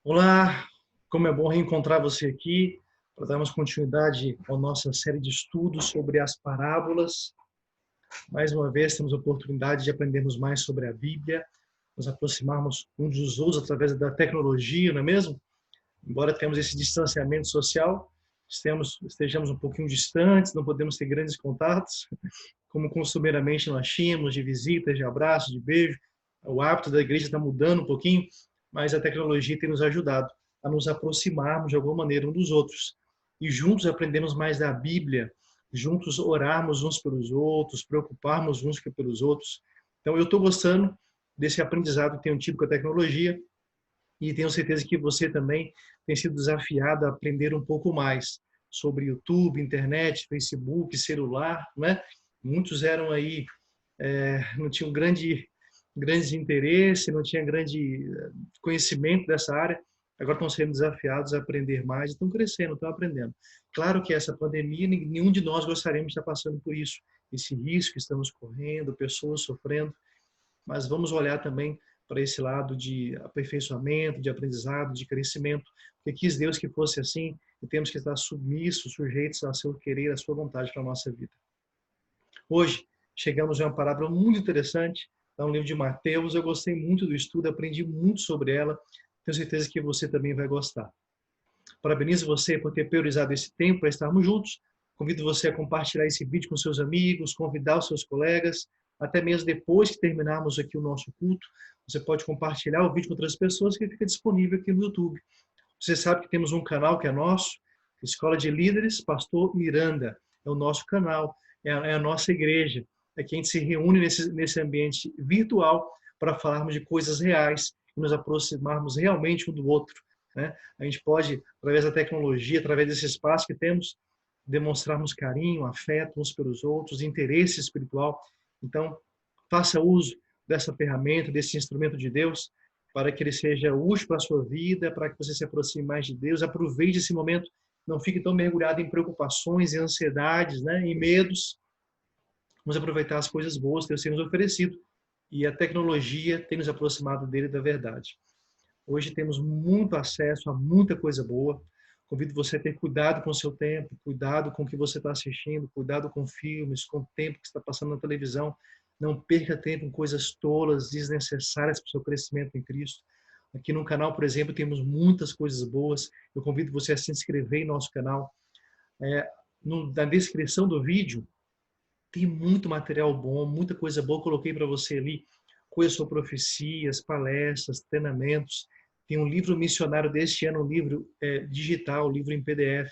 Olá, como é bom reencontrar você aqui para darmos continuidade à nossa série de estudos sobre as parábolas. Mais uma vez temos a oportunidade de aprendermos mais sobre a Bíblia, nos aproximarmos uns dos outros através da tecnologia, não é mesmo? Embora tenhamos esse distanciamento social, estejamos um pouquinho distantes, não podemos ter grandes contatos, como costumeiramente nós tínhamos, de visitas, de abraços, de beijo. O hábito da igreja está mudando um pouquinho, mas a tecnologia tem nos ajudado a nos aproximarmos de alguma maneira um dos outros. E juntos aprendemos mais da Bíblia, juntos orarmos uns pelos outros, preocuparmos uns pelos outros. Então, eu estou gostando desse aprendizado que tenho tido com a tecnologia e tenho certeza que você também tem sido desafiado a aprender um pouco mais sobre YouTube, internet, Facebook, celular, né? Muitos eram aí, não tinham grande interesse, não tinham grande conhecimento dessa área, agora estão sendo desafiados a aprender mais, estão crescendo, estão aprendendo. Claro que essa pandemia, nenhum de nós gostaríamos de estar passando por isso, esse risco que estamos correndo, pessoas sofrendo, mas vamos olhar também para esse lado de aperfeiçoamento, de aprendizado, de crescimento, porque quis Deus que fosse assim e temos que estar submissos, sujeitos ao seu querer, à sua vontade para a nossa vida. Hoje, chegamos a uma parábola muito interessante, é um livro de Mateus, eu gostei muito do estudo, aprendi muito sobre ela, tenho certeza que você também vai gostar. Parabenizo você por ter priorizado esse tempo para estarmos juntos. Convido você a compartilhar esse vídeo com seus amigos, convidar os seus colegas, até mesmo depois que terminarmos aqui o nosso culto, você pode compartilhar o vídeo com outras pessoas que fica disponível aqui no YouTube. Você sabe que temos um canal que é nosso, Escola de Líderes, Pastor Miranda. É o nosso canal, é a nossa igreja. É que a gente se reúne nesse ambiente virtual para falarmos de coisas reais e nos aproximarmos realmente um do outro. Né? A gente pode, através da tecnologia, através desse espaço que temos, demonstrarmos carinho, afeto uns pelos outros, interesse espiritual. Então, faça uso dessa ferramenta, desse instrumento de Deus, para que ele seja útil para a sua vida, para que você se aproxime mais de Deus. Aproveite esse momento, não fique tão mergulhado em preocupações, em ansiedades, né, em medos. Vamos aproveitar as coisas boas que Deus tem nos oferecido. E a tecnologia tem nos aproximado dele da verdade. Hoje temos muito acesso a muita coisa boa. Convido você a ter cuidado com o seu tempo, cuidado com o que você está assistindo, cuidado com filmes, com o tempo que está passando na televisão. Não perca tempo em coisas tolas, desnecessárias para o seu crescimento em Cristo. Aqui no canal, por exemplo, temos muitas coisas boas. Eu convido você a se inscrever em nosso canal. Na descrição do vídeo tem muito material bom, muita coisa boa. Eu coloquei para você ali coisas sobre profecias, palestras, treinamentos. Tem um livro missionário deste ano, um livro digital, um livro em PDF.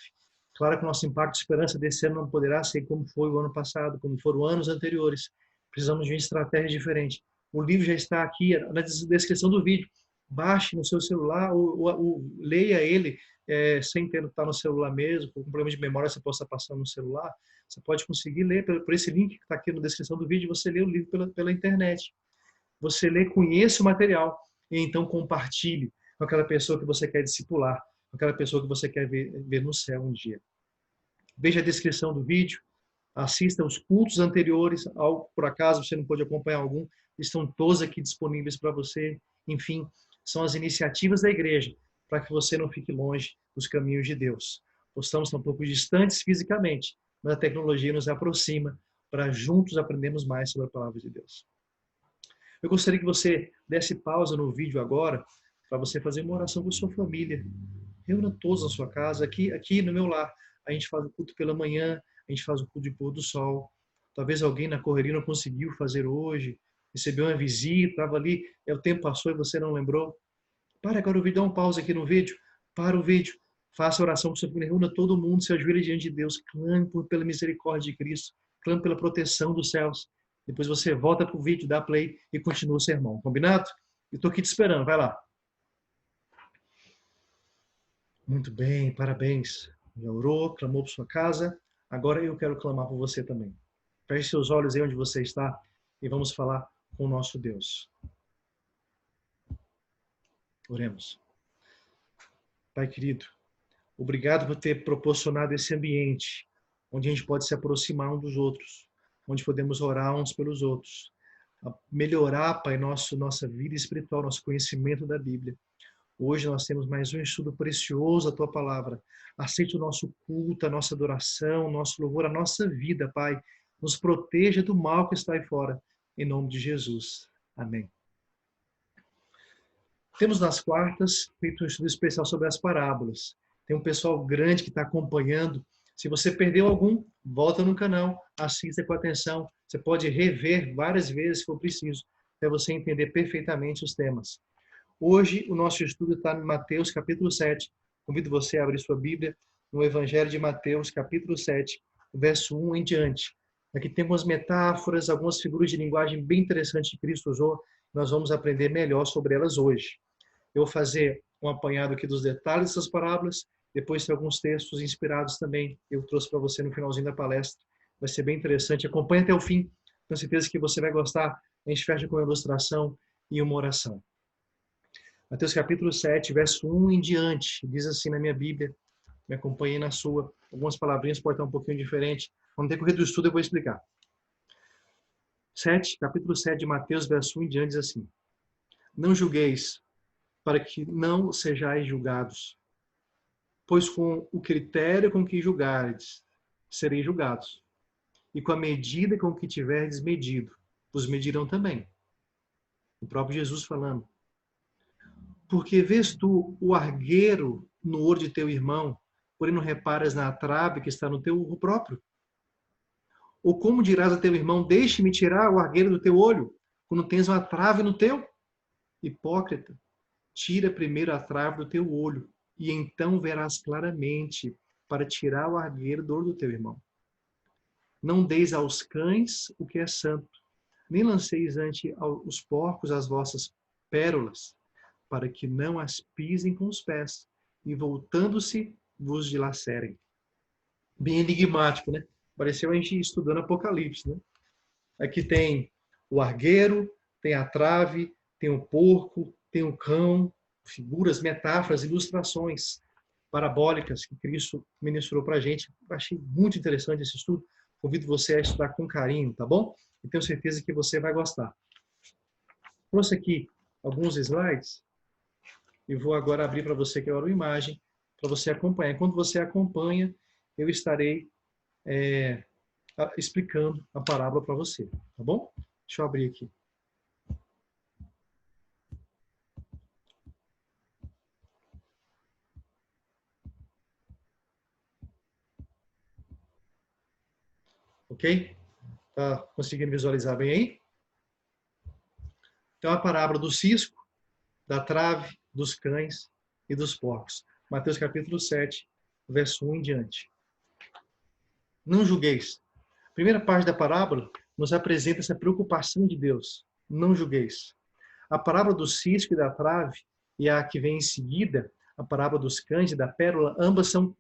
Claro que o nosso impacto de esperança desse ano não poderá ser como foi o ano passado, como foram anos anteriores. Precisamos de uma estratégia diferente. O livro já está aqui na descrição do vídeo. Baixe no seu celular ou leia ele sem ter estar no celular mesmo, com problema de memória você possa passar no celular. Você pode conseguir ler por esse link que está aqui na descrição do vídeo, você lê o livro pela internet. Você lê, conheça o material e então compartilhe com aquela pessoa que você quer discipular, com aquela pessoa que você quer ver no céu um dia. Veja a descrição do vídeo, assista os cultos anteriores, por acaso você não pode acompanhar algum, estão todos aqui disponíveis para você. Enfim, são as iniciativas da igreja para que você não fique longe dos caminhos de Deus. Estamos um pouco distantes fisicamente, mas a tecnologia nos aproxima para juntos aprendermos mais sobre a palavra de Deus. Eu gostaria que você desse pausa no vídeo agora para você fazer uma oração com sua família. Reúna todos na sua casa. Aqui no meu lar, a gente faz o culto pela manhã, a gente faz o culto de pôr do sol. Talvez alguém na correria não conseguiu fazer hoje, recebeu uma visita, estava ali, o tempo passou e você não lembrou. Para agora o vídeo, dá um pausa aqui no vídeo, para o vídeo, faça a oração com sua família, reúna todo mundo, se ajoelhe diante de Deus, clame pela misericórdia de Cristo, clame pela proteção dos céus. Depois você volta para o vídeo, dá play e continua o sermão. Combinado? Eu estou aqui te esperando, vai lá. Muito bem, parabéns. Já orou, clamou por sua casa. Agora eu quero clamar por você também. Feche seus olhos aí onde você está e vamos falar com o nosso Deus. Oremos. Pai querido, obrigado por ter proporcionado esse ambiente onde a gente pode se aproximar um dos outros, onde podemos orar uns pelos outros, melhorar, Pai, nossa vida espiritual, nosso conhecimento da Bíblia. Hoje nós temos mais um estudo precioso da Tua Palavra. Aceite o nosso culto, a nossa adoração, o nosso louvor, a nossa vida, Pai. Nos proteja do mal que está aí fora. Em nome de Jesus. Amém. Temos nas quartas feito um estudo especial sobre as parábolas. Tem um pessoal grande que está acompanhando. Se você perdeu algum, volta no canal, assista com atenção. Você pode rever várias vezes se for preciso, para você entender perfeitamente os temas. Hoje o nosso estudo está em Mateus capítulo 7. Convido você a abrir sua Bíblia no Evangelho de Mateus capítulo 7, verso 1 em diante. Aqui tem algumas metáforas, algumas figuras de linguagem bem interessantes que Cristo usou. Nós vamos aprender melhor sobre elas hoje. Eu vou fazer um apanhado aqui dos detalhes dessas parábolas, depois tem alguns textos inspirados também, eu trouxe para você no finalzinho da palestra. Vai ser bem interessante. Acompanhe até o fim, tenho certeza que você vai gostar. A gente fecha com uma ilustração e uma oração. Mateus capítulo 7, verso 1 em diante, diz assim na minha Bíblia, me acompanhe na sua. Algumas palavrinhas podem estar um pouquinho diferentes. Quando ter corrido do estudo, eu vou explicar. Capítulo 7 de Mateus, verso 1 em diante, diz assim: Não julgueis, para que não sejais julgados. Pois com o critério com que julgardes, sereis julgados. E com a medida com que tiverdes medido, vos medirão também. O próprio Jesus falando. Porque vês tu o argueiro no olho de teu irmão, porém não reparas na trave que está no teu próprio? Ou como dirás a teu irmão, deixe-me tirar o argueiro do teu olho, quando tens uma trave no teu? Hipócrita, tira primeiro a trave do teu olho, e então verás claramente para tirar o argueiro do olho do teu irmão. Não deis aos cães o que é santo, nem lanceis ante os porcos as vossas pérolas, para que não as pisem com os pés, e voltando-se vos dilacerem. Bem enigmático, né? Pareceu a gente estudando Apocalipse, né? Aqui tem o argueiro, tem a trave, tem o porco, tem o cão, figuras, metáforas, ilustrações parabólicas que Cristo ministrou para a gente. Eu achei muito interessante esse estudo. Convido você a estudar com carinho, tá bom? E tenho certeza que você vai gostar. Trouxe aqui alguns slides e vou agora abrir para você aqui uma imagem para você acompanhar. Enquanto você acompanha, eu estarei explicando a parábola para você, tá bom? Deixa eu abrir aqui. Ok? Tá conseguindo visualizar bem aí? Então, a parábola do cisco, da trave, dos cães e dos porcos. Mateus capítulo 7, verso 1 em diante. Não julgueis. A primeira parte da parábola nos apresenta essa preocupação de Deus. Não julgueis. A parábola do cisco e da trave e a que vem em seguida, a parábola dos cães e da pérola, ambas são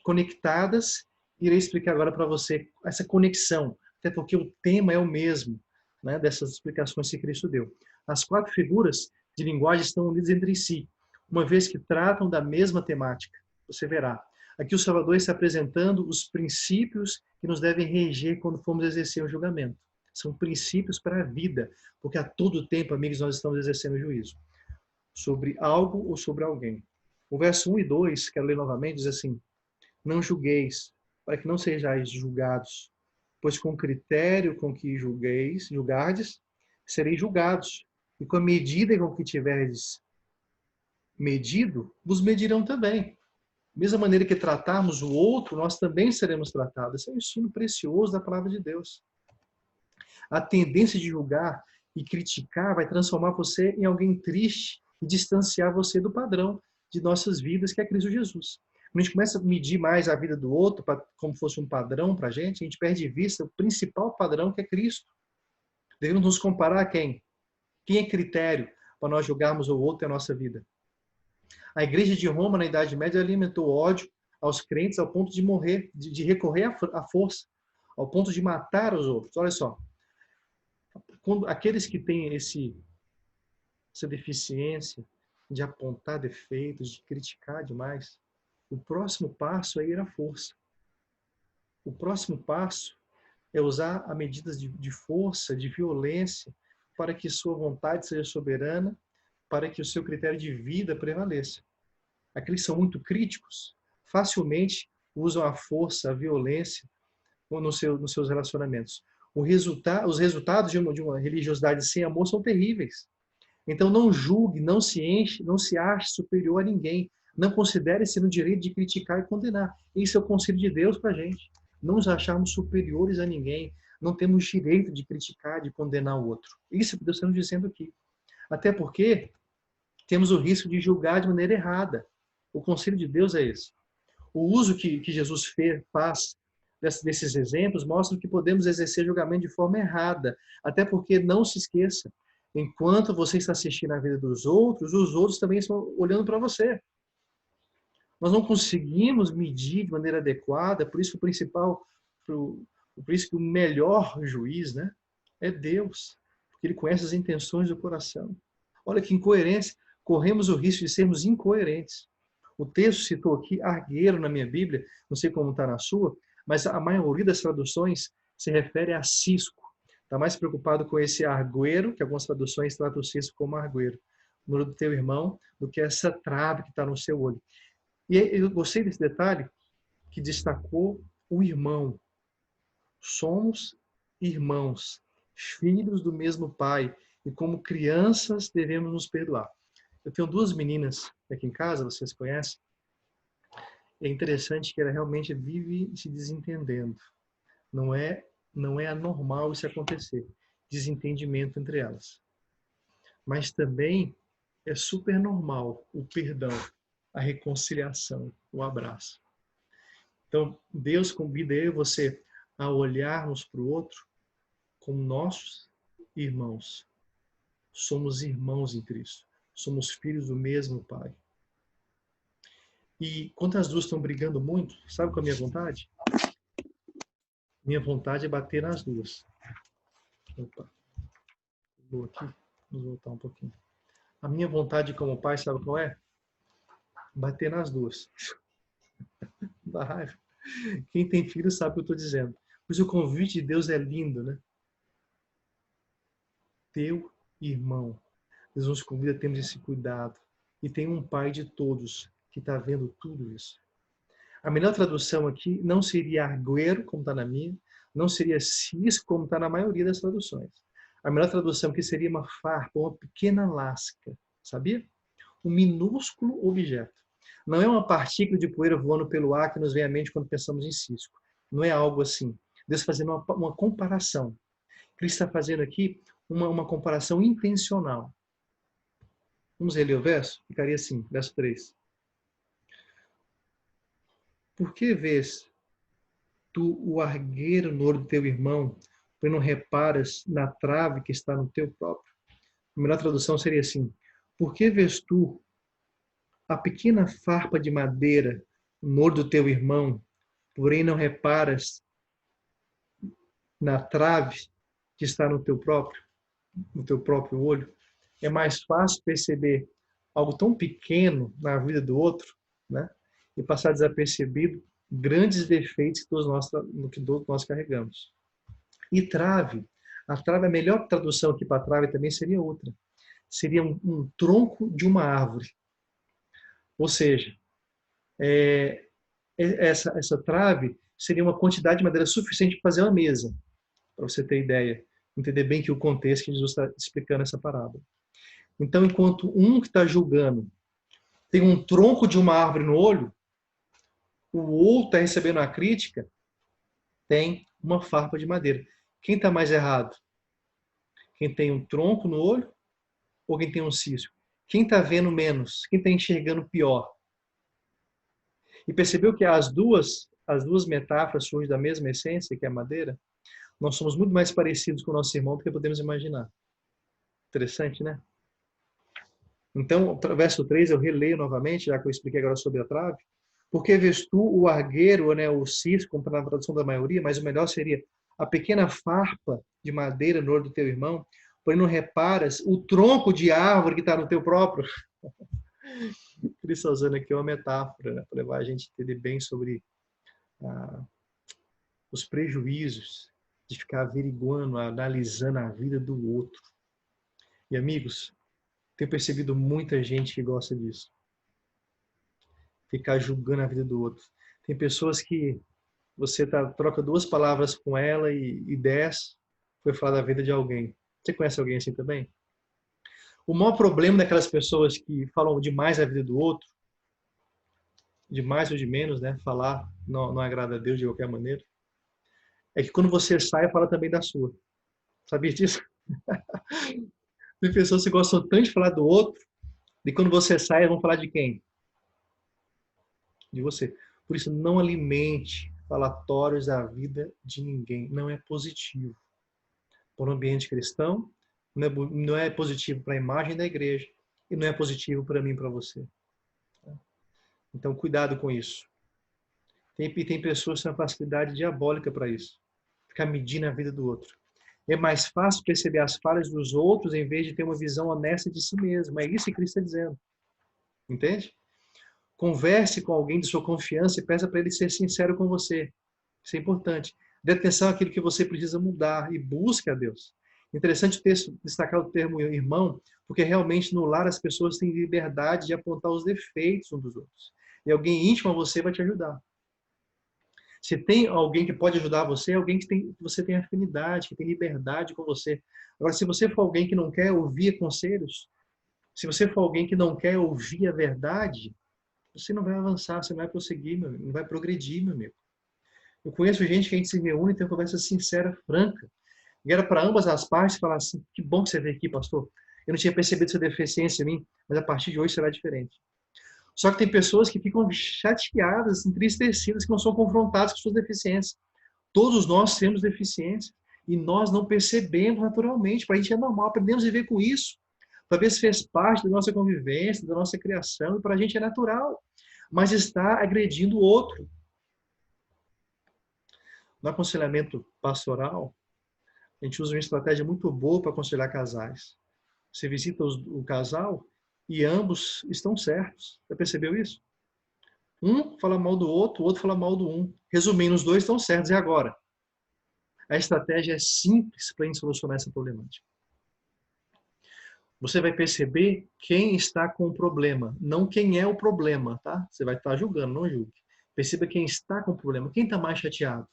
conectadas. Irei explicar agora para você essa conexão, até porque o tema é o mesmo, né, dessas explicações que Cristo deu. As quatro figuras de linguagem estão unidas entre si, uma vez que tratam da mesma temática. Você verá. Aqui o Salvador está apresentando os princípios que nos devem reger quando formos exercer o julgamento. São princípios para a vida, porque a todo tempo, amigos, nós estamos exercendo juízo sobre algo ou sobre alguém. O verso 1 e 2, quero ler novamente, diz assim: Não julgueis, para que não sejais julgados, pois com o critério com que julgardes, sereis julgados, e com a medida com que tiverdes medido, vos medirão também. Da mesma maneira que tratarmos o outro, nós também seremos tratados. Esse é um ensino precioso da palavra de Deus. A tendência de julgar e criticar vai transformar você em alguém triste e distanciar você do padrão de nossas vidas, que é Cristo Jesus. Quando a gente começa a medir mais a vida do outro como fosse um padrão para a gente perde de vista o principal padrão, que é Cristo. Devemos nos comparar a quem? Quem é critério para nós julgarmos o outro e a nossa vida? A igreja de Roma, na Idade Média, alimentou ódio aos crentes ao ponto de morrer, de recorrer à força, ao ponto de matar os outros. Olha só, quando aqueles que têm essa deficiência de apontar defeitos, de criticar demais, o próximo passo é ir à força. O próximo passo é usar a medidas de força, de violência, para que sua vontade seja soberana, para que o seu critério de vida prevaleça. Aqueles que são muito críticos, facilmente usam a força, a violência nos seus relacionamentos. Os resultados de uma religiosidade sem amor são terríveis. Então não julgue, não se enche, não se ache superior a ninguém. Não considere-se no direito de criticar e condenar. Isso é o conselho de Deus para a gente. Não nos acharmos superiores a ninguém. Não temos direito de criticar, de condenar o outro. Isso é o que Deus está nos dizendo aqui. Até porque temos o risco de julgar de maneira errada. O conselho de Deus é esse. O uso que Jesus faz desses exemplos mostra que podemos exercer julgamento de forma errada. Até porque, não se esqueça, enquanto você está assistindo a vida dos outros, os outros também estão olhando para você. Nós não conseguimos medir de maneira adequada, por isso por isso que o melhor juiz, né, é Deus, porque Ele conhece as intenções do coração. Olha que incoerência, corremos o risco de sermos incoerentes. O texto citou aqui argueiro na minha Bíblia, não sei como está na sua, mas a maioria das traduções se refere a cisco. Está mais preocupado com esse argueiro, que algumas traduções tratam o cisco como argueiro, no olho do teu irmão, do que essa trave que está no seu olho. E eu gostei desse detalhe que destacou o irmão. Somos irmãos, filhos do mesmo pai, e como crianças devemos nos perdoar. Eu tenho duas meninas aqui em casa, vocês conhecem. É interessante que ela realmente vive se desentendendo. Não é anormal isso acontecer, desentendimento entre elas. Mas também é super normal o perdão, a reconciliação, o abraço. Então, Deus convida eu e você a olharmos para o outro como nossos irmãos. Somos irmãos em Cristo. Somos filhos do mesmo Pai. E quando as duas estão brigando muito, sabe qual é a minha vontade? Minha vontade é bater nas duas. Opa. Vou aqui. Vamos voltar um pouquinho. A minha vontade como pai, sabe qual é? Bater nas duas. Dá raiva. Quem tem filho sabe o que eu estou dizendo. Pois o convite de Deus é lindo, né? Teu irmão. Deus nos convida a termos esse cuidado. E tem um pai de todos que está vendo tudo isso. A melhor tradução aqui não seria argueiro, como está na minha, não seria cisco, como está na maioria das traduções. A melhor tradução aqui seria uma farpa, uma pequena lasca, sabia? Um minúsculo objeto. Não é uma partícula de poeira voando pelo ar que nos vem à mente quando pensamos em cisco. Não é algo assim. Deus fazendo uma comparação. Cristo está fazendo aqui uma comparação intencional. Vamos reler o verso? Ficaria assim, verso 3. Por que vês tu o argueiro no olho do teu irmão, porém não reparas na trave que está no teu próprio? A melhor tradução seria assim: por que vês tu a pequena farpa de madeira no olho do teu irmão, porém não reparas na trave que está no teu próprio olho? É mais fácil perceber algo tão pequeno na vida do outro, né? E passar desapercebido grandes defeitos que todos nós carregamos. E trave. A trave, a melhor tradução aqui para trave também seria outra. Seria um tronco de uma árvore. Ou seja, essa trave seria uma quantidade de madeira suficiente para fazer uma mesa. Para você ter ideia. Entender bem que o contexto que Jesus está explicando essa parábola. Então, enquanto um que está julgando tem um tronco de uma árvore no olho, o outro está recebendo a crítica, tem uma farpa de madeira. Quem está mais errado? Quem tem um tronco no olho ou quem tem um cisco? Quem está vendo menos? Quem está enxergando pior? E percebeu que as duas metáforas surgem da mesma essência, que é a madeira? Nós somos muito mais parecidos com o nosso irmão do que podemos imaginar. Interessante, né? Então, verso 3, eu releio novamente, já que eu expliquei agora sobre a trave. Porque vês tu o argueiro, né, o cisco, como na tradução da maioria, mas o melhor seria a pequena farpa de madeira no olho do teu irmão, porém não reparas o tronco de árvore que está no teu próprio. Ele está usando aqui uma metáfora, né, para levar a gente a entender bem sobre os prejuízos de ficar averiguando, analisando a vida do outro. E amigos, Tenho percebido muita gente que gosta disso. Ficar julgando a vida do outro. Tem pessoas que você troca 2 palavras com ela e 10 foi falar da vida de alguém. Você conhece alguém assim também? O maior problema daquelas pessoas que falam demais a vida do outro, de mais ou de menos, né? Falar não agrada a Deus de qualquer maneira. É que quando você sai, fala também da sua. Sabia disso? Tem pessoas que gostam tanto de falar do outro, e quando você sai, vão falar de quem? De você. Por isso, não alimente falatórios da vida de ninguém. Não é positivo. Para o ambiente cristão, não é positivo para a imagem da igreja, e não é positivo para mim e para você. Então, cuidado com isso. Tem pessoas que têm uma facilidade diabólica para isso. Ficar medindo a vida do outro. É mais fácil perceber as falhas dos outros em vez de ter uma visão honesta de si mesmo. É isso que Cristo está dizendo. Entende? Converse com alguém de sua confiança e peça para ele ser sincero com você. Isso é importante. Dê atenção àquilo que você precisa mudar e busque a Deus. Interessante o texto destacar o termo irmão, porque realmente no lar as pessoas têm liberdade de apontar os defeitos uns dos outros. E alguém íntimo a você vai te ajudar. Se tem alguém que pode ajudar você, é alguém que você tem afinidade, que tem liberdade com você. Agora, se você for alguém que não quer ouvir conselhos, se você for alguém que não quer ouvir a verdade, você não vai avançar, você não vai prosseguir, meu amigo, não vai progredir, meu amigo. Eu conheço gente que a gente se reúne e tem uma conversa sincera, franca. E era para ambas as partes falar assim, que bom que você veio aqui, pastor. Eu não tinha percebido essa deficiência em mim, mas a partir de hoje será diferente. Só que tem pessoas que ficam chateadas, entristecidas, que não são confrontadas com suas deficiências. Todos nós temos deficiências e nós não percebemos naturalmente. Para a gente é normal, aprendemos a viver com isso. Talvez fez parte da nossa convivência, da nossa criação, e para a gente é natural. Mas está agredindo o outro. No aconselhamento pastoral, a gente usa uma estratégia muito boa para aconselhar casais. Você visita o casal e ambos estão certos. Já percebeu isso? Um fala mal do outro, o outro fala mal do um. Resumindo, os dois estão certos. E agora? A estratégia é simples para a gente solucionar essa problemática. Você vai perceber quem está com o problema, não quem é o problema, tá? Você vai estar julgando, não julgue. Perceba quem está com o problema, quem está mais chateado,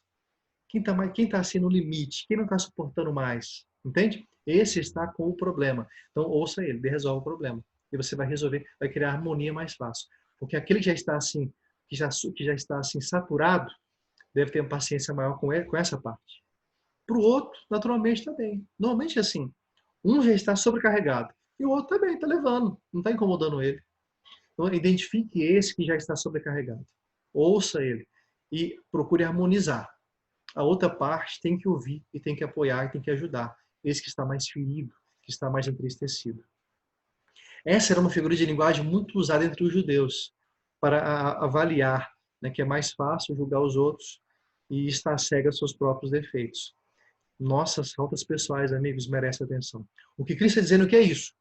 quem está assim no limite, quem não está suportando mais, entende? Esse está com o problema. Então, ouça ele, ele resolve o problema. E você vai resolver, vai criar harmonia mais fácil. Porque aquele que já está assim, que já está assim saturado, deve ter uma paciência maior com ele, com essa parte. Para o outro, naturalmente, também. Normalmente é assim. Um já está sobrecarregado e o outro também está levando, não está incomodando ele. Então, identifique esse que já está sobrecarregado. Ouça ele e procure harmonizar. A outra parte tem que ouvir e tem que apoiar e tem que ajudar. Esse que está mais ferido, que está mais entristecido. Essa era uma figura de linguagem muito usada entre os judeus para avaliar, né, que é mais fácil julgar os outros e estar cego aos seus próprios defeitos. Nossas faltas pessoais, amigos, merecem atenção. O que Cristo está dizendo que é isso.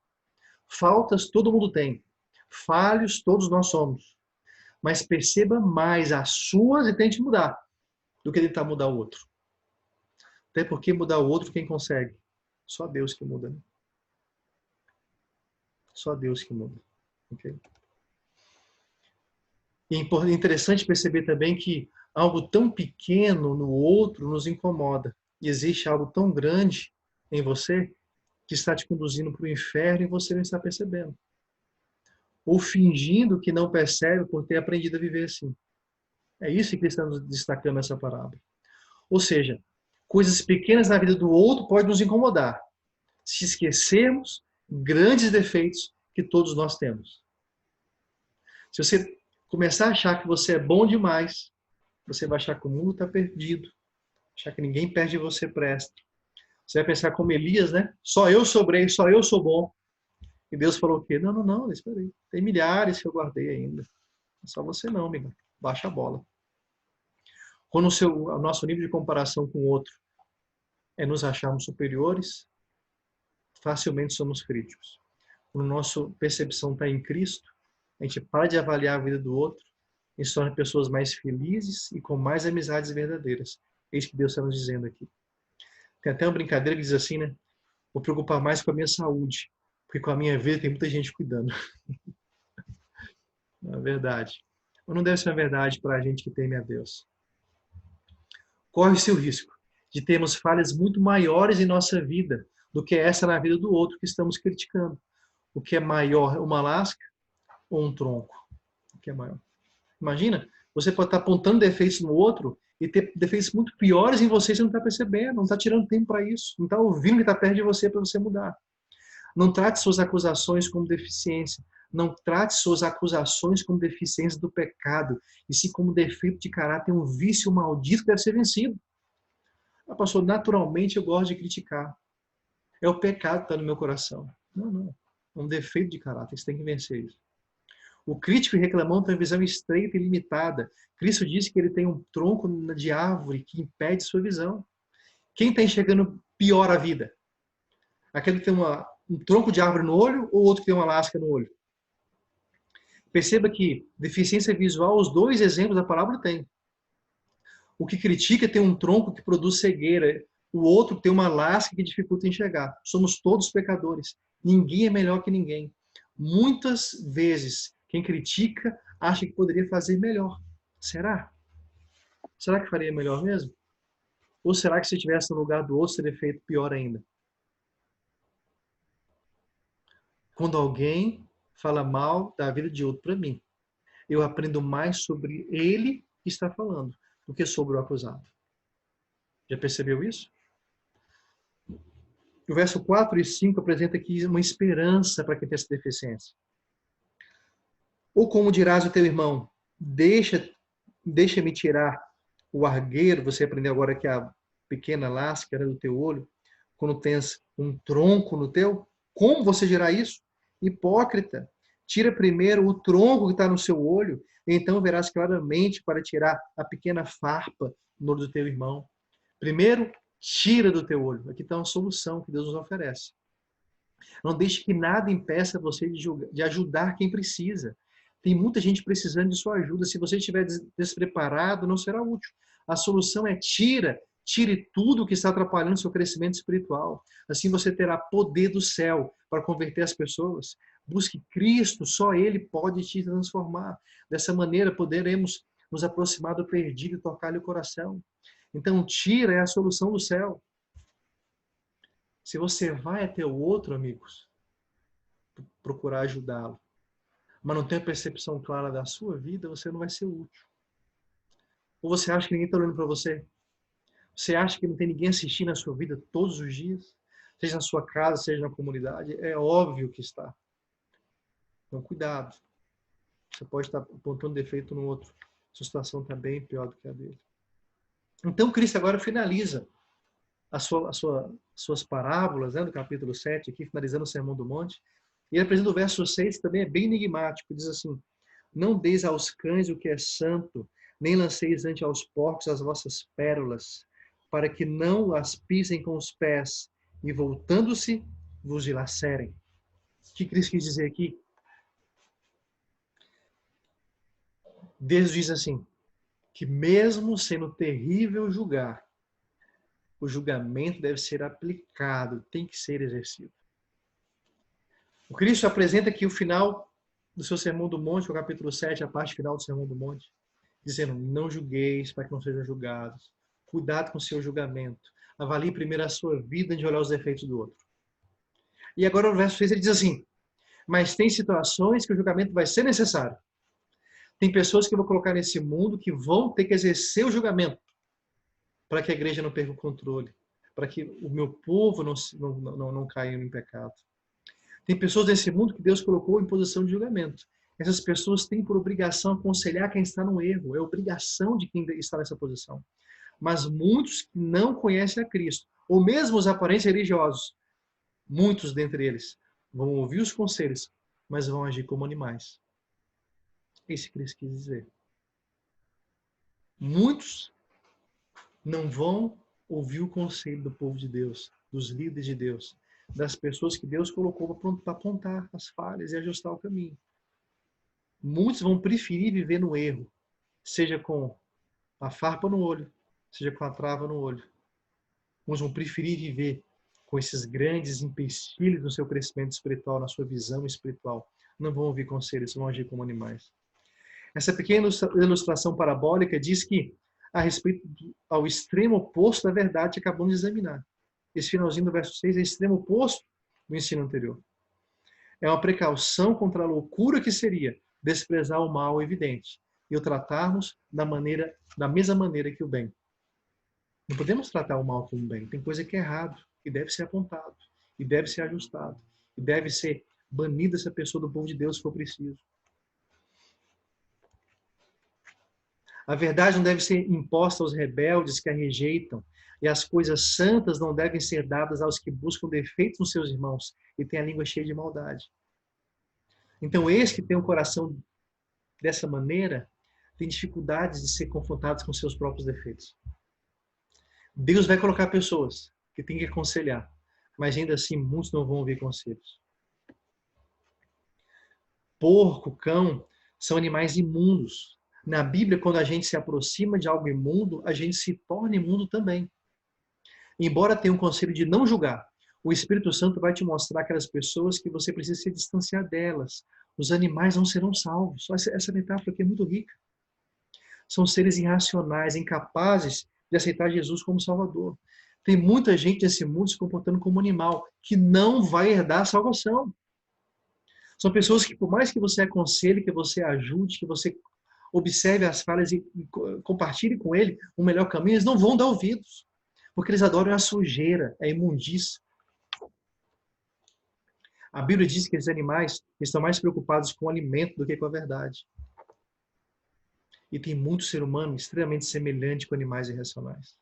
Faltas todo mundo tem. Falhos todos nós somos. Mas perceba mais as suas e tente mudar do que tentar mudar o outro. Até porque mudar o outro, quem consegue? Só Deus que muda. Né? Só Deus que muda. Okay? E é interessante perceber também que algo tão pequeno no outro nos incomoda. E existe algo tão grande em você que está te conduzindo para o inferno e você não está percebendo. Ou fingindo que não percebe por ter aprendido a viver assim. É isso que estamos destacando nessa parábola. Ou seja, coisas pequenas na vida do outro podem nos incomodar. Se esquecermos grandes defeitos que todos nós temos. Se você começar a achar que você é bom demais, você vai achar que o mundo está perdido. Achar que ninguém perto de você presta. Você vai pensar como Elias, né? Só eu sobrei, só eu sou bom. E Deus falou o quê? Não, espera aí. Tem milhares que eu guardei ainda. Só você não, amigo. Baixa a bola. Quando o nosso nível de comparação com o outro é nos acharmos superiores, facilmente somos críticos. Quando a nossa percepção está em Cristo, a gente para de avaliar a vida do outro e se torna pessoas mais felizes e com mais amizades verdadeiras. É isso que Deus está nos dizendo aqui. Tem até uma brincadeira que diz assim, né? Vou preocupar mais com a minha saúde Porque com a minha vida tem muita gente cuidando. Não é verdade. Ou não deve ser uma verdade para a gente que teme a Deus. Corre-se o risco de termos falhas muito maiores em nossa vida do que essa na vida do outro que estamos criticando. O que é maior, uma lasca ou um tronco? O que é maior? Imagina, você pode estar apontando defeitos no outro e ter defeitos muito piores em você e você não está percebendo, não está tirando tempo para isso, não está ouvindo que está perto de você para você mudar. Não trate suas acusações como deficiência. Não trate suas acusações como deficiência do pecado, e sim como defeito de caráter, um vício maldito que deve ser vencido. Ah, pastor, naturalmente eu gosto de criticar. É o pecado que está no meu coração. Não, não. É um defeito de caráter, você tem que vencer isso. O crítico e reclamão tem uma visão estreita e limitada. Cristo disse que ele tem um tronco de árvore que impede sua visão. Quem está enxergando pior a vida? Aquele que tem um tronco de árvore no olho ou outro que tem uma lasca no olho? Perceba que deficiência visual, os dois exemplos da palavra tem. O que critica tem um tronco que produz cegueira, o outro tem uma lasca que dificulta enxergar. Somos todos pecadores. Ninguém é melhor que ninguém. Muitas vezes, quem critica acha que poderia fazer melhor. Será? Será que faria melhor mesmo? Ou será que se estivesse no lugar do outro, seria feito pior ainda? Quando alguém fala mal da vida de outro para mim, eu aprendo mais sobre ele que está falando do que sobre o acusado. Já percebeu isso? O verso 4 e 5 apresenta aqui uma esperança para quem tem essa deficiência. Ou como dirás ao teu irmão, deixa-me tirar o argueiro, você aprendeu agora que a pequena lasca do teu olho, quando tens um tronco no teu, como você dirá isso? Hipócrita, tira primeiro o tronco que está no seu olho, e então verás claramente para tirar a pequena farpa no olho do teu irmão. Primeiro, tira do teu olho. Aqui está uma solução que Deus nos oferece. Não deixe que nada impeça você de ajudar quem precisa. Tem muita gente precisando de sua ajuda. Se você estiver despreparado, não será útil. A solução é tire tudo que está atrapalhando o seu crescimento espiritual. Assim você terá poder do céu para converter as pessoas. Busque Cristo, só Ele pode te transformar. Dessa maneira poderemos nos aproximar do perdido e tocar-lhe o coração. Então, tira é a solução do céu. Se você vai até o outro, amigos, procurar ajudá-lo, mas não tem a percepção clara da sua vida, você não vai ser útil. Ou você acha que ninguém está olhando para você? Você acha que não tem ninguém assistindo a sua vida todos os dias? Seja na sua casa, seja na comunidade? É óbvio que está. Então, cuidado. Você pode estar apontando defeito no outro. Sua situação está bem pior do que a dele. Então, Cristo agora finaliza suas parábolas, né, do capítulo 7, aqui, finalizando o Sermão do Monte. E ele apresenta o verso 6, que também é bem enigmático. Diz assim: não deis aos cães o que é santo, nem lanceis ante aos porcos as vossas pérolas, para que não as pisem com os pés, e voltando-se, vos dilacerem. O que Cristo quis dizer aqui? Deus diz assim, que mesmo sendo terrível julgar, o julgamento deve ser aplicado, tem que ser exercido. O Cristo apresenta aqui o final do seu Sermão do Monte, o capítulo 7, a parte final do Sermão do Monte, dizendo, não julgueis para que não sejam julgados. Cuidado com o seu julgamento. Avalie primeiro a sua vida antes de olhar os defeitos do outro. E agora no verso 6 ele diz assim, mas tem situações que o julgamento vai ser necessário. Tem pessoas que eu vou colocar nesse mundo que vão ter que exercer o julgamento para que a igreja não perca o controle, para que o meu povo não caia em pecado. Tem pessoas nesse mundo que Deus colocou em posição de julgamento. Essas pessoas têm por obrigação aconselhar quem está no erro. É obrigação de quem está nessa posição. Mas muitos que não conhecem a Cristo, ou mesmo os aparentes religiosos, muitos dentre eles vão ouvir os conselhos, mas vão agir como animais. Esse Cristo quis dizer. Muitos não vão ouvir o conselho do povo de Deus, dos líderes de Deus, das pessoas que Deus colocou para apontar as falhas e ajustar o caminho. Muitos vão preferir viver no erro, seja com a farpa no olho, seja com a trava no olho. Muitos vão preferir viver com esses grandes empecilhos no seu crescimento espiritual, na sua visão espiritual, não vão ouvir conselhos, vão agir como animais. Essa pequena ilustração parabólica diz que, a respeito ao extremo oposto da verdade que acabamos de examinar. Esse finalzinho do verso 6 é o extremo oposto do ensino anterior. É uma precaução contra a loucura que seria desprezar o mal evidente e o tratarmos da mesma maneira que o bem. Não podemos tratar o mal como bem. Tem coisa que é errado, que deve ser apontado, e deve ser ajustado, e deve ser banida essa pessoa do povo de Deus se for preciso. A verdade não deve ser imposta aos rebeldes que a rejeitam, e as coisas santas não devem ser dadas aos que buscam defeitos nos seus irmãos e têm a língua cheia de maldade. Então, esse que tem um coração dessa maneira, tem dificuldades de ser confrontados com seus próprios defeitos. Deus vai colocar pessoas que têm que aconselhar, mas ainda assim muitos não vão ouvir conselhos. Porco, cão, são animais imundos. Na Bíblia, quando a gente se aproxima de algo imundo, a gente se torna imundo também. Embora tenha um conselho de não julgar, o Espírito Santo vai te mostrar aquelas pessoas que você precisa se distanciar delas. Os animais não serão salvos. Essa metáfora aqui é muito rica. São seres irracionais, incapazes de aceitar Jesus como Salvador. Tem muita gente nesse mundo se comportando como animal, que não vai herdar a salvação. São pessoas que, por mais que você aconselhe, que você ajude, que você observe as falhas e compartilhe com ele o melhor caminho, eles não vão dar ouvidos. Porque eles adoram a sujeira, a imundícia. A Bíblia diz que esses animais estão mais preocupados com o alimento do que com a verdade. E tem muito ser humano extremamente semelhante com animais irracionais.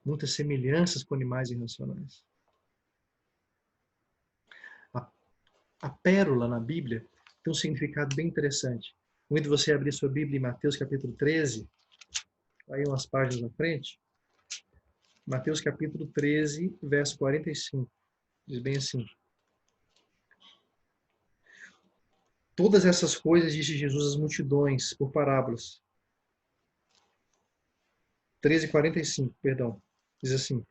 Muitas semelhanças com animais irracionais. A pérola na Bíblia tem um significado bem interessante. Convido você a abrir sua Bíblia em Mateus capítulo 13, aí umas páginas na frente. Mateus capítulo 13, verso 45. Diz bem assim: todas essas coisas disse Jesus às multidões por parábolas. 13:45, perdão. Diz assim: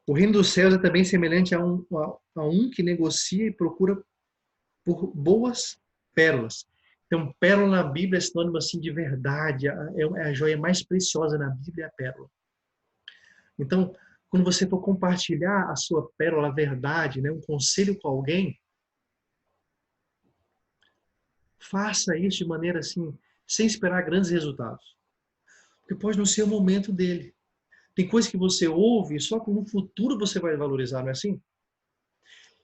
o reino dos céus é também semelhante a um que negocia e procura por boas pérolas. Então, pérola na Bíblia é sinônimo assim de verdade. É a joia mais preciosa na Bíblia, é a pérola. Então, quando você for compartilhar a sua pérola, a verdade, né, um conselho com alguém, faça isso de maneira assim, sem esperar grandes resultados. Porque pode não ser o momento dele. Tem coisa que você ouve só que no futuro você vai valorizar, não é assim?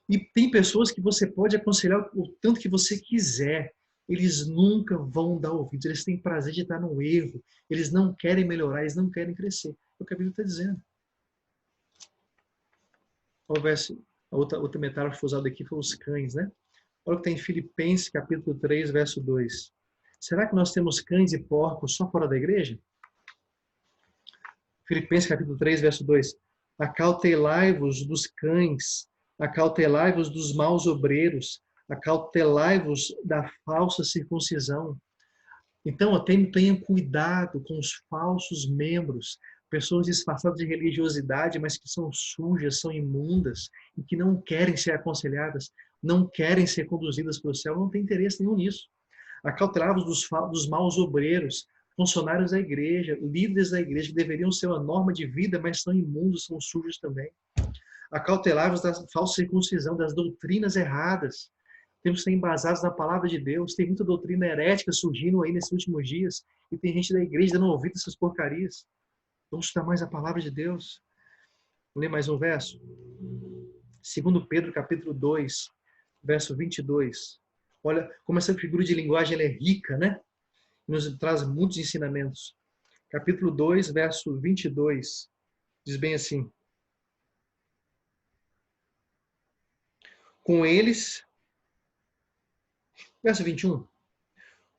E tem pessoas que você pode aconselhar o tanto que você quiser. Eles nunca vão dar ouvidos. Eles têm prazer de estar no erro. Eles não querem melhorar, eles não querem crescer. É o que a Bíblia está dizendo. A outra metáfora que foi usada aqui foi os cães, né? Olha o que tem em Filipenses, capítulo 3, verso 2. Será que nós temos cães e porcos só fora da igreja? Filipenses, capítulo 3, verso 2. Acautelai-vos dos cães, acautelai-vos dos maus obreiros, acautelai-vos da falsa circuncisão. Então, tenham cuidado com os falsos membros, pessoas disfarçadas de religiosidade, mas que são sujas, são imundas e que não querem ser aconselhadas, não querem ser conduzidas para o céu, não tem interesse nenhum nisso. Acautelai-vos dos maus obreiros, funcionários da igreja, líderes da igreja, que deveriam ser uma norma de vida, mas são imundos, são sujos também. Acautelai-vos da falsa circuncisão, das doutrinas erradas. Temos que ser embasados na palavra de Deus. Tem muita doutrina herética surgindo aí nesses últimos dias. E tem gente da igreja dando ouvido a essas porcarias. Vamos estudar mais a palavra de Deus. Vou ler mais um verso. 2 Pedro, capítulo 2, verso 22. Olha como essa figura de linguagem ela é rica, né? Nos traz muitos ensinamentos. Capítulo 2, verso 22. Diz bem assim: com eles... Verso 21.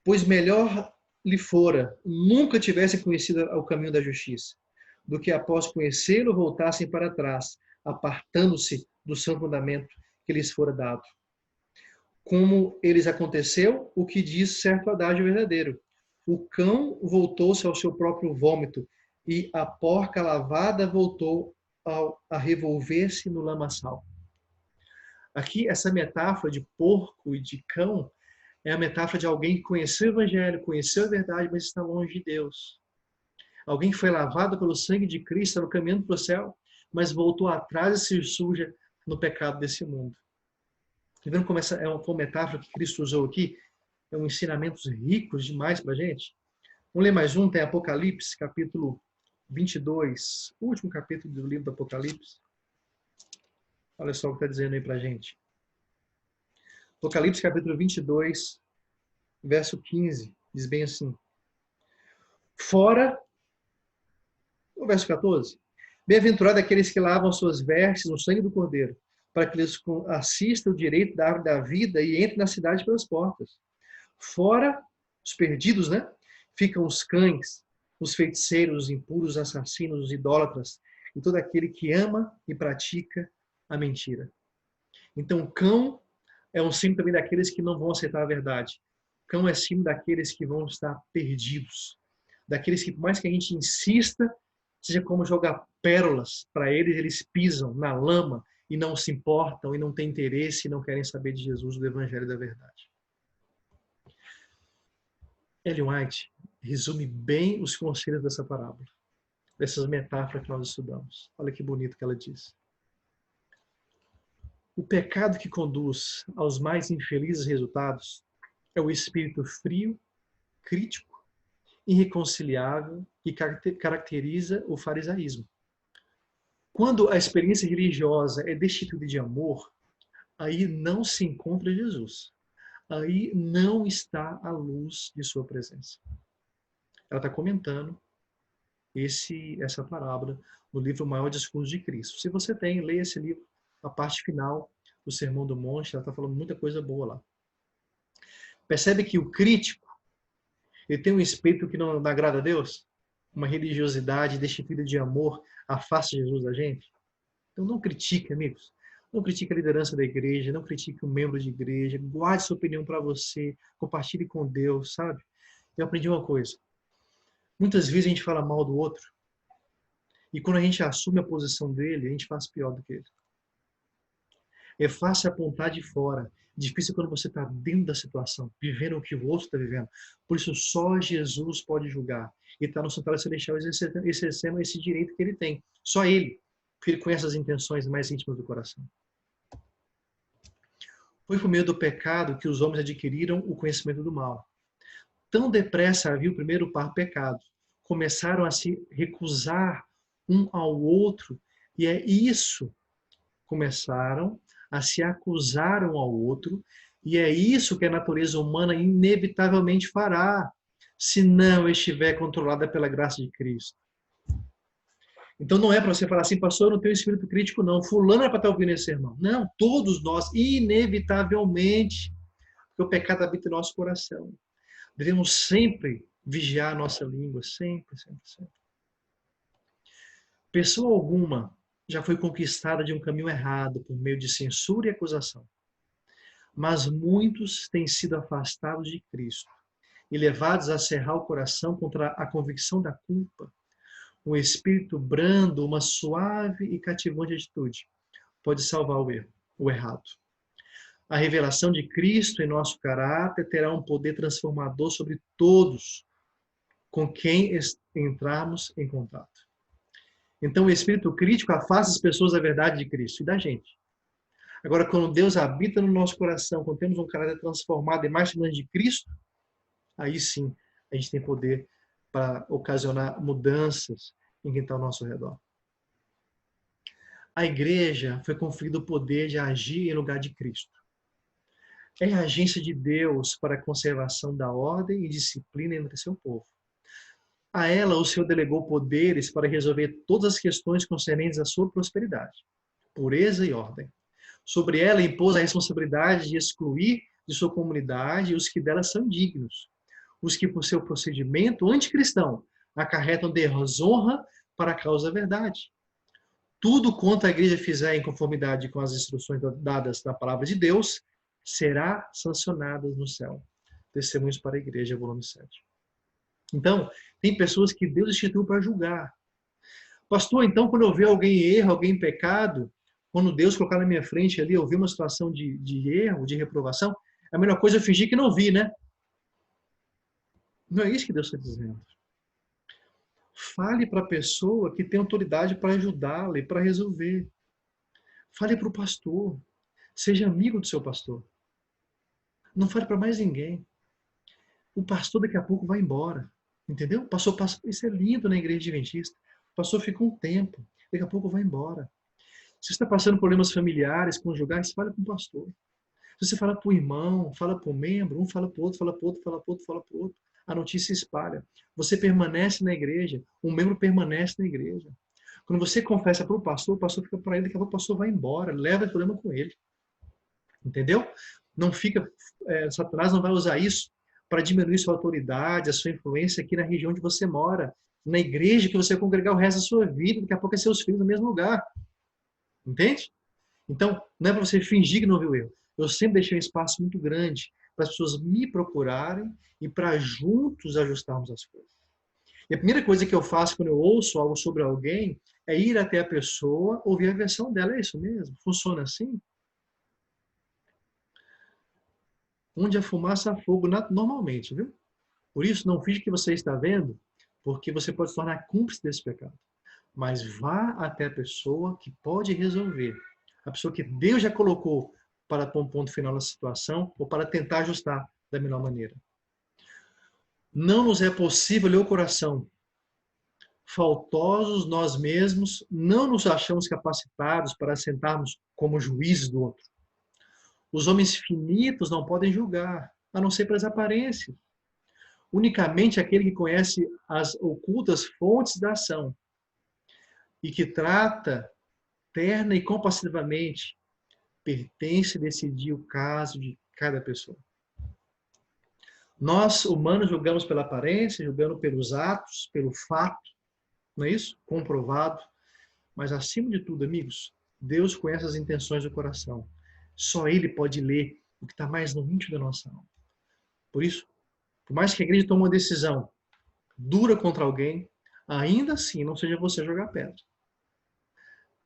Pois melhor lhe fora nunca tivessem conhecido o caminho da justiça, do que após conhecê-lo voltassem para trás, apartando-se do santo mandamento que lhes fora dado. Como eles aconteceu, o que diz certo adágio verdadeiro: o cão voltou-se ao seu próprio vômito, e a porca lavada voltou a revolver-se no lamaçal. Aqui, essa metáfora de porco e de cão é a metáfora de alguém que conheceu o Evangelho, conheceu a verdade, mas está longe de Deus. Alguém que foi lavado pelo sangue de Cristo, estava caminhando para o céu, mas voltou atrás e se suja no pecado desse mundo. Está vendo como essa é uma metáfora que Cristo usou aqui? É um ensinamentos ricos demais para a gente. Vamos ler mais um, tem Apocalipse, capítulo 22, o último capítulo do livro do Apocalipse. Olha só o que está dizendo aí para a gente. Apocalipse, capítulo 22, verso 15, diz bem assim. Fora, o verso 14. Bem-aventurado aqueles que lavam suas vestes no sangue do Cordeiro, para que eles assistam o direito da árvore da vida e entrem na cidade pelas portas. Fora, os perdidos, né? Ficam os cães, os feiticeiros, os impuros, os assassinos, os idólatras e todo aquele que ama e pratica a mentira. Então, o cão é um símbolo também daqueles que não vão aceitar a verdade. O cão é símbolo daqueles que vão estar perdidos. Daqueles que, por mais que a gente insista, seja como jogar pérolas para eles, eles pisam na lama e não se importam e não têm interesse e não querem saber de Jesus, do Evangelho da verdade. Ellen White resume bem os conselhos dessa parábola, dessas metáforas que nós estudamos. Olha que bonito que ela diz. O pecado que conduz aos mais infelizes resultados é o espírito frio, crítico, irreconciliável e caracteriza o farisaísmo. Quando a experiência religiosa é destituída de amor, aí não se encontra Jesus. Aí não está a luz de sua presença. Ela está comentando essa parábola no livro Maior Discurso de Cristo. Se você tem, leia esse livro, a parte final do Sermão do Monte, ela está falando muita coisa boa lá. Percebe que o crítico, ele tem um espírito que não agrada a Deus? Uma religiosidade destituída de amor afasta Jesus da gente? Então não critique, amigos. Não critique a liderança da igreja, não critique o membro de igreja, guarde sua opinião para você, compartilhe com Deus, sabe? Eu aprendi uma coisa. Muitas vezes a gente fala mal do outro, e quando a gente assume a posição dele, a gente faz pior do que ele. É fácil apontar de fora, difícil quando você está dentro da situação, vivendo o que o outro está vivendo. Por isso, só Jesus pode julgar. E está no santuário celestial exercendo esse direito que ele tem. Só ele, porque ele conhece as intenções mais íntimas do coração. Foi por meio do pecado que os homens adquiriram o conhecimento do mal. Tão depressa havia o primeiro par pecado. Começaram a se recusar um ao outro, e é isso. Começaram a se acusar um ao outro, e é isso que a natureza humana inevitavelmente fará, se não estiver controlada pela graça de Cristo. Então não é para você falar assim, pastor, eu não tenho espírito crítico não, fulano é para estar ouvindo esse sermão. Não, todos nós, inevitavelmente, porque o pecado habita em nosso coração. Devemos sempre vigiar a nossa língua, sempre, sempre, sempre. Pessoa alguma já foi conquistada de um caminho errado por meio de censura e acusação. Mas muitos têm sido afastados de Cristo e levados a cerrar o coração contra a convicção da culpa. Um espírito brando, uma suave e cativante atitude pode salvar o errado. A revelação de Cristo em nosso caráter terá um poder transformador sobre todos com quem entrarmos em contato. Então, o espírito crítico afasta as pessoas da verdade de Cristo e da gente. Agora, quando Deus habita no nosso coração, quando temos um caráter transformado e mais semelhante de Cristo, aí sim a gente tem poder para ocasionar mudanças em quem está ao nosso redor. A igreja foi conferido o poder de agir em lugar de Cristo. É a agência de Deus para a conservação da ordem e disciplina entre seu povo. A ela, o Senhor delegou poderes para resolver todas as questões concernentes à sua prosperidade, pureza e ordem. Sobre ela impôs a responsabilidade de excluir de sua comunidade os que dela são dignos, os que por seu procedimento anticristão acarretam desonra para a causa da verdade. Tudo quanto a igreja fizer em conformidade com as instruções dadas na palavra de Deus será sancionado no céu. Testemunhos para a Igreja, volume 7. Então, tem pessoas que Deus instituiu para julgar. Pastor, então quando eu ver alguém em erro, alguém em pecado, quando Deus colocar na minha frente ali, eu vi uma situação de erro, de reprovação, a melhor coisa é fingir que não vi, né? Não é isso que Deus está dizendo. Fale para a pessoa que tem autoridade para ajudá-la e para resolver. Fale para o pastor. Seja amigo do seu pastor. Não fale para mais ninguém. O pastor daqui a pouco vai embora. Entendeu? O pastor passa. Isso é lindo na igreja adventista. O pastor fica um tempo. Daqui a pouco vai embora. Se você está passando problemas familiares, conjugais, fale com o pastor. Se você fala para o irmão, fala para o membro, um fala para o outro, fala para o outro, fala para o outro, fala para o outro. A notícia espalha. Você permanece na igreja, um membro permanece na igreja. Quando você confessa para o pastor fica para ele, daqui a pouco o pastor vai embora, leva o problema com ele. Entendeu? Não fica, Satanás não vai usar isso para diminuir sua autoridade, a sua influência aqui na região onde você mora, na igreja que você vai congregar o resto da sua vida, daqui a pouco é seus filhos no mesmo lugar. Entende? Então, não é para você fingir que não viu eu. Eu sempre deixei um espaço muito grande para as pessoas me procurarem e para juntos ajustarmos as coisas. E a primeira coisa que eu faço quando eu ouço algo sobre alguém é ir até a pessoa, ouvir a versão dela. É isso mesmo? Funciona assim? Onde a fumaça há fogo normalmente, viu? Por isso, não finge que você está vendo, porque você pode se tornar cúmplice desse pecado. Mas vá até a pessoa que pode resolver. A pessoa que Deus já colocou para pôr um ponto final na situação ou para tentar ajustar da melhor maneira. Não nos é possível ler o coração. Faltosos nós mesmos, não nos achamos capacitados para sentarmos como juízes do outro. Os homens finitos não podem julgar, a não ser pelas aparências. Unicamente aquele que conhece as ocultas fontes da ação e que trata terna e compassivamente pertence a decidir o caso de cada pessoa. Nós, humanos, julgamos pela aparência, julgando pelos atos, pelo fato, não é isso? Comprovado. Mas, acima de tudo, amigos, Deus conhece as intenções do coração. Só Ele pode ler o que está mais no íntimo da nossa alma. Por isso, por mais que a igreja tome uma decisão dura contra alguém, ainda assim, não seja você jogar pedra.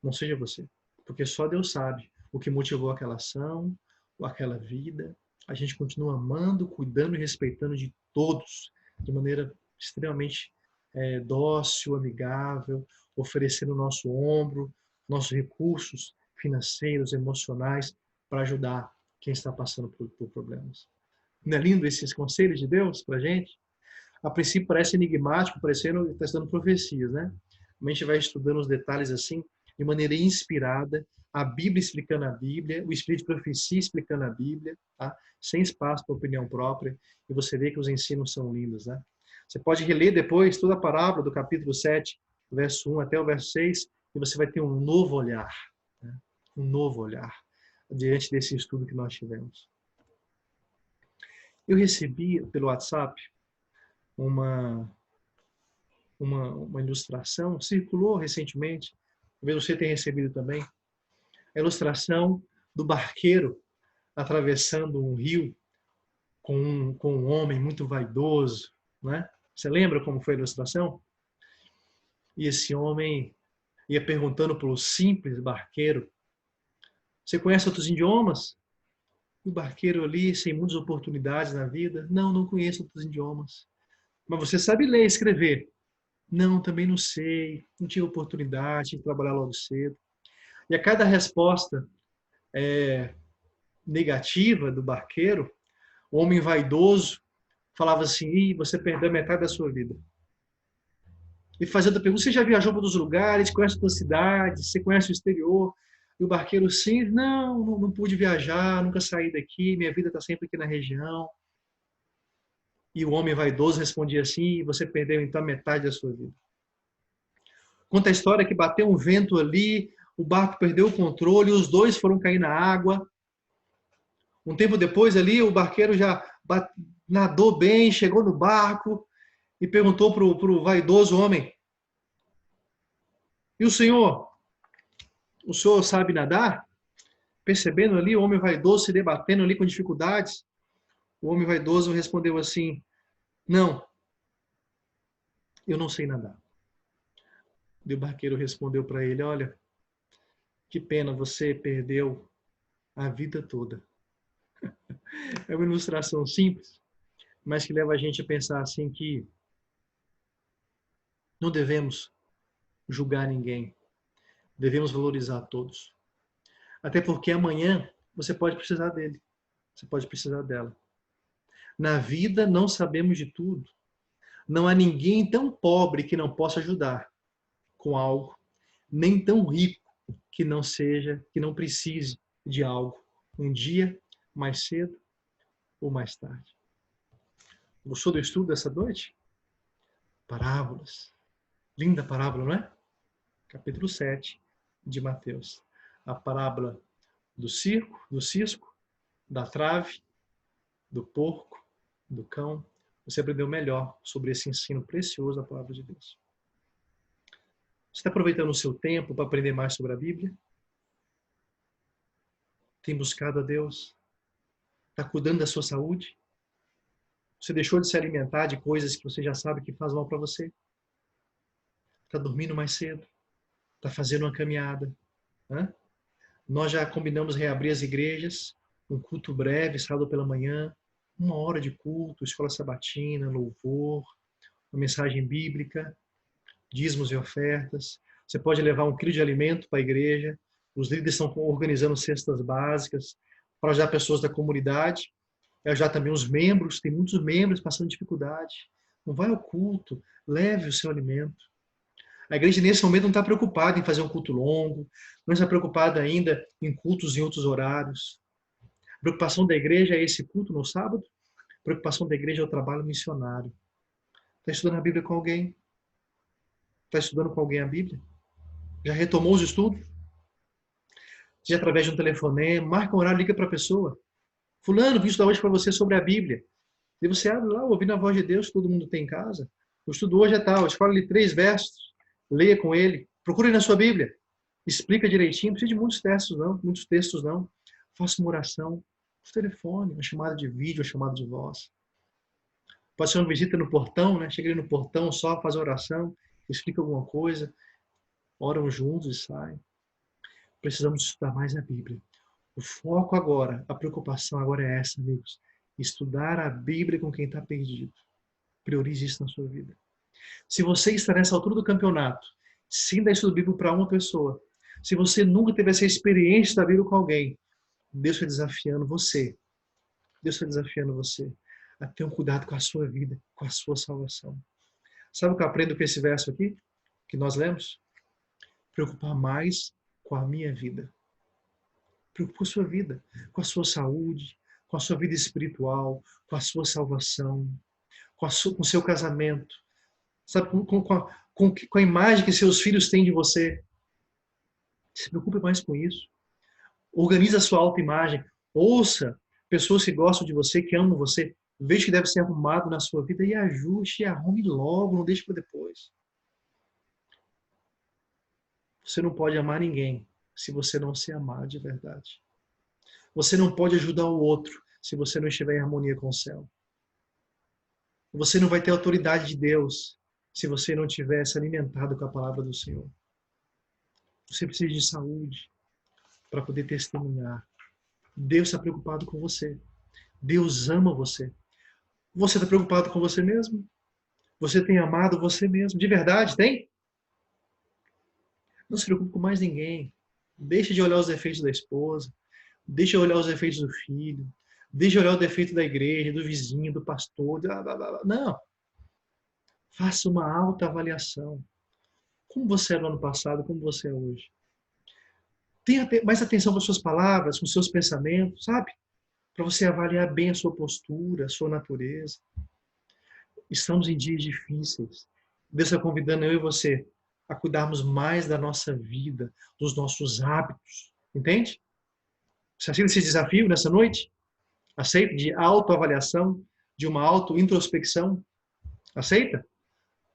Não seja você. Porque só Deus sabe o que motivou aquela ação, ou aquela vida. A gente continua amando, cuidando e respeitando de todos, de maneira extremamente dócil, amigável, oferecendo o nosso ombro, nossos recursos financeiros, emocionais, para ajudar quem está passando por problemas. Não é lindo esses conselhos de Deus para a gente? A princípio parece enigmático, parecendo que está estudando profecias, né? A gente vai estudando os detalhes assim, de maneira inspirada, a Bíblia explicando a Bíblia, o Espírito de Profecia explicando a Bíblia, tá? Sem espaço para opinião própria, e você vê que os ensinos são lindos, né? Você pode reler depois toda a parábola do capítulo 7, verso 1 até o verso 6, e você vai ter um novo olhar, né? Um novo olhar, diante desse estudo que nós tivemos. Eu recebi pelo WhatsApp uma ilustração, circulou recentemente, talvez você tenha recebido também, a ilustração do barqueiro atravessando um rio com um homem muito vaidoso, né? Você lembra como foi a ilustração? E esse homem ia perguntando para o simples barqueiro: você conhece outros idiomas? E o barqueiro ali, sem muitas oportunidades na vida: não conheço outros idiomas. Mas você sabe ler e escrever? Não, também não sei, não tive oportunidade, tive que trabalhar logo cedo. E a cada resposta negativa do barqueiro, o homem vaidoso falava assim: você perdeu metade da sua vida. E fazendo a pergunta: você já viajou para outros lugares, conhece outras cidades, você conhece o exterior? E o barqueiro: sim, não pude viajar, nunca saí daqui, minha vida está sempre aqui na região. E o homem vaidoso respondia assim: você perdeu então metade da sua vida. Conta a história que bateu um vento ali, o barco perdeu o controle, os dois foram cair na água. Um tempo depois ali, o barqueiro já nadou bem, chegou no barco e perguntou para o vaidoso homem: e o senhor sabe nadar? Percebendo ali o homem vaidoso se debatendo ali com dificuldades, o homem vaidoso respondeu assim: não, eu não sei nadar. E o barqueiro respondeu para ele: olha, que pena, você perdeu a vida toda. É uma ilustração simples, mas que leva a gente a pensar assim que não devemos julgar ninguém, devemos valorizar todos. Até porque amanhã você pode precisar dele, você pode precisar dela. Na vida não sabemos de tudo. Não há ninguém tão pobre que não possa ajudar com algo, nem tão rico que não precise de algo. Um dia, mais cedo ou mais tarde. Gostou do estudo dessa noite? Parábolas. Linda parábola, não é? Capítulo 7 de Mateus. A parábola do circo, do cisco, da trave, do porco, do cão. Você aprendeu melhor sobre esse ensino precioso da palavra de Deus. Você está aproveitando o seu tempo para aprender mais sobre a Bíblia? Tem buscado a Deus? Está cuidando da sua saúde? Você deixou de se alimentar de coisas que você já sabe que faz mal para você? Está dormindo mais cedo? Está fazendo uma caminhada? Hã? Nós já combinamos reabrir as igrejas, um culto breve, sábado pela manhã, 1 hora de culto, escola sabatina, louvor, uma mensagem bíblica, dízimos e ofertas. Você pode levar 1 quilo de alimento para a igreja. Os líderes estão organizando cestas básicas para ajudar pessoas da comunidade. E ajudar também os membros, tem muitos membros passando dificuldade. Não vai ao culto, leve o seu alimento. A igreja, nesse momento, não está preocupada em fazer um culto longo, não está preocupada ainda em cultos em outros horários. A preocupação da igreja é esse culto no sábado, a preocupação da igreja é o trabalho missionário. Está estudando a Bíblia com alguém? Está estudando com alguém a Bíblia? Já retomou os estudos? Seja através de um telefonema, marca um horário, liga para a pessoa. Fulano, vim estudar hoje para você sobre a Bíblia. E você abre lá, ouvindo a voz de Deus que todo mundo tem em casa. O estudo hoje é tal, escolhe 3 versos, leia com ele, procure na sua Bíblia, explica direitinho, não precisa de muitos textos não. Faça uma oração, por telefone, uma chamada de vídeo, uma chamada de voz. Pode ser uma visita no portão, né? Chega ali no portão só, faz a oração, explica alguma coisa, oram juntos e saem. Precisamos estudar mais a Bíblia. O foco agora, a preocupação agora é essa, amigos. Estudar a Bíblia com quem está perdido. Priorize isso na sua vida. Se você está nessa altura do campeonato, sem dar estudo bíblico para uma pessoa, se você nunca teve essa experiência da Bíblia com alguém, Deus está desafiando você. Deus está desafiando você a ter um cuidado com a sua vida, com a sua salvação. Sabe o que eu aprendo com esse verso aqui, que nós lemos? Preocupar mais com a minha vida. Preocupe com a sua vida, com a sua saúde, com a sua vida espiritual, com a sua salvação, com o seu casamento. Sabe, com a imagem que seus filhos têm de você. Se preocupe mais com isso. Organize a sua autoimagem. Ouça pessoas que gostam de você, que amam você. Veja que deve ser arrumado na sua vida e ajuste e arrume logo, não deixe para depois. Você não pode amar ninguém se você não se amar de verdade. Você não pode ajudar o outro se você não estiver em harmonia com o céu. Você não vai ter autoridade de Deus se você não tiver se alimentado com a palavra do Senhor. Você precisa de saúde para poder testemunhar. Deus está preocupado com você. Deus ama você. Você está preocupado com você mesmo? Você tem amado você mesmo? De verdade, tem? Não se preocupe com mais ninguém. Deixe de olhar os defeitos da esposa. Deixe de olhar os defeitos do filho. Deixe de olhar o defeito da igreja, do vizinho, do pastor. Blá, blá, blá. Não. Faça uma autoavaliação. Como você era no ano passado, como você é hoje. Tenha mais atenção com as suas palavras, com os seus pensamentos, sabe? Para você avaliar bem a sua postura, a sua natureza. Estamos em dias difíceis. Deus está convidando eu e você a cuidarmos mais da nossa vida, dos nossos hábitos. Entende? Você aceita esse desafio nessa noite? Aceita? De autoavaliação, de uma auto-introspecção? Aceita?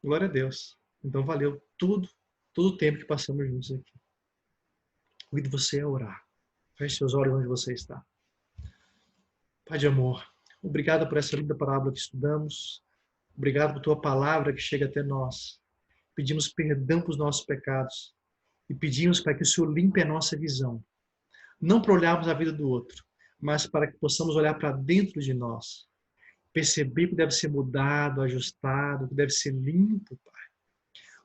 Glória a Deus. Então valeu todo o tempo que passamos juntos aqui. Convido você a orar. Feche seus olhos onde você está. Pai de amor, obrigado por essa linda parábola que estudamos. Obrigado por tua palavra que chega até nós pedimos perdão pelos nossos pecados e pedimos para que o Senhor limpe a nossa visão. Não para olharmos a vida do outro, mas para que possamos olhar para dentro de nós. Perceber que deve ser mudado, ajustado, que deve ser limpo, Pai.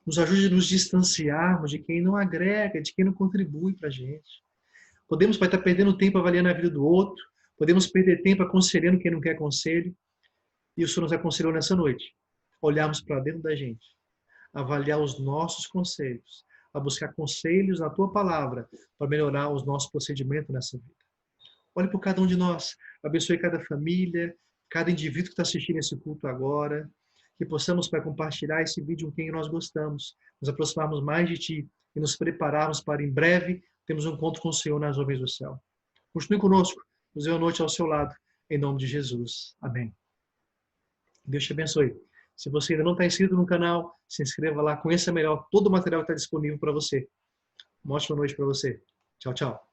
Nos ajude a nos distanciarmos de quem não agrega, de quem não contribui para a gente. Podemos, Pai, estar perdendo tempo avaliando a vida do outro, podemos perder tempo aconselhando quem não quer conselho, e o Senhor nos aconselhou nessa noite. Olharmos para dentro da gente, avaliar os nossos conselhos, a buscar conselhos na Tua Palavra para melhorar os nossos procedimentos nessa vida. Olhe por cada um de nós, abençoe cada família, cada indivíduo que está assistindo esse culto agora, que possamos, Pai, compartilhar esse vídeo com quem nós gostamos, nos aproximarmos mais de Ti e nos prepararmos para, em breve, termos um encontro com o Senhor nas nuvens do céu. Continue conosco, nos dê uma noite ao seu lado, em nome de Jesus. Amém. Deus te abençoe. Se você ainda não está inscrito no canal, se inscreva lá, conheça melhor todo o material que está disponível para você. Uma ótima noite para você. Tchau, tchau.